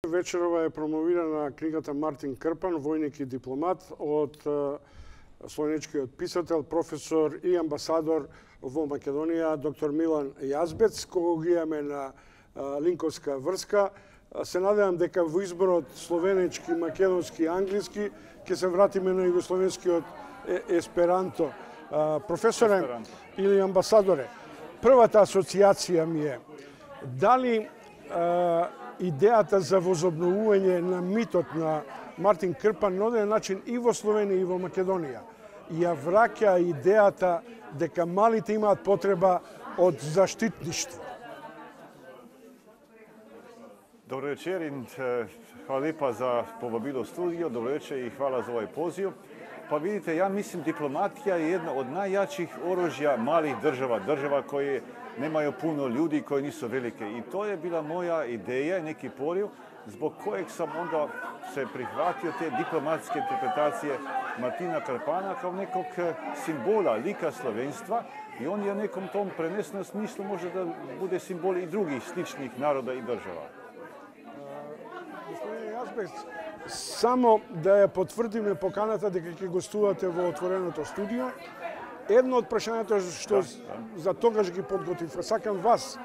Вечерова е промовирана книгата Мартин Крпан, војник и дипломат, од словенечкиот писател, професор и амбасадор во Македонија, доктор Милан Јазбец, кого ги имаме на линковска врска. Се надевам дека во изборот словенечки, македонски и англиски ќе се вратиме на југословенскиот есперанто. Професоре или амбасадоре, првата асоциација ми е дали идејата за возобновување на митот на Мартин Крпан на оден начин и во Словенија и во Македонија ја враќа идејата дека малите имаат потреба од заштитништво. Dobro večer in hvala lepa za povabilo v studio. Dobro večer i hvala za ovaj poziv. Pa vidite, ja mislim diplomatija je jedna od najjačih oružja malih država, država koje nemaju puno ljudi, koje nisu velike. I to je bila moja ideja, neki poriv, zbog kojeg sam onda se prihvatio te diplomatske interpretacije Martina Krpana kao nekog simbola, lika slovenstva, i on je u nekom tom prenesenom smislu može da bude simbol i drugih sličnih naroda i država. Gospodine Јазбец, само да ја потврдиме поканата дека ќе гостувате во отвореното студио. Едно од прашањата што за тогаш ги подготвив, сакам вас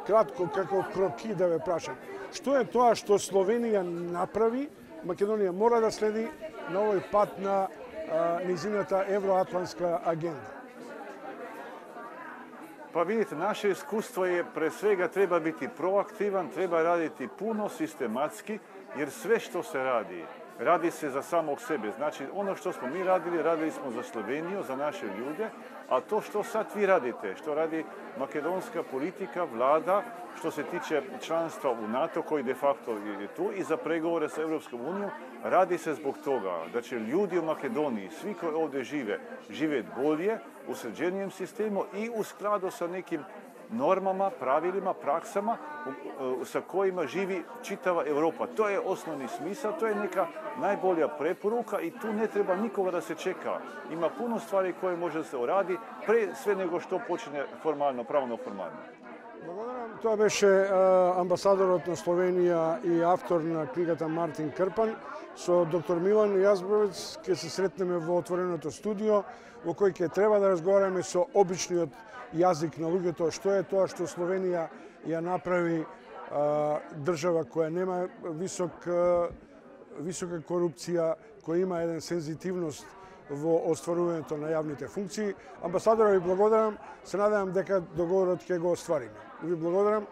кратко како кроки да ве прашам. Што е тоа што Словенија направи, Македонија мора да следи на овој пат на низината евроатлантска агенда? Pa vidite, naše iskustvo je pre svega treba biti proaktivan, treba raditi puno sistematski, jer sve što se radi, radi se za samog sebe. Znači, ono što smo mi radili, radili smo za Sloveniju, za naše ljude, a to što sad vi radite, što radi makedonska politika, vlada, što se tiče članstva u NATO, koji de facto je tu, i za pregovore sa Europskom unijom, radi se zbog toga da će ljudi u Makedoniji, svi koji ovdje žive, živjeti bolje, u sređenijem sistemu i u skladu sa nekim normama, pravilima, praksama sa kojima živi čitava Europa. To je osnovni smisao, to je neka najbolja preporuka i tu ne treba nikoga da se čeka. Ima puno stvari koje može da se uradi pre sve nego što počne formalno, pravno formalno. Благодарам. Тоа беше амбасадорот на Словенија и автор на книгата Мартин Крпан. Со доктор Милан Јазбец ќе се сретнеме во отвореното студио, во кој ќе треба да разговараме со обичниот јазик на луѓето, што е тоа што Словенија ја направи држава која нема висока корупција, која има еден сензитивност во остварувањето на јавните функции. Амбасадора, ви благодарам. Се надевам дека договорот ќе го оствариме. Ви благодарам.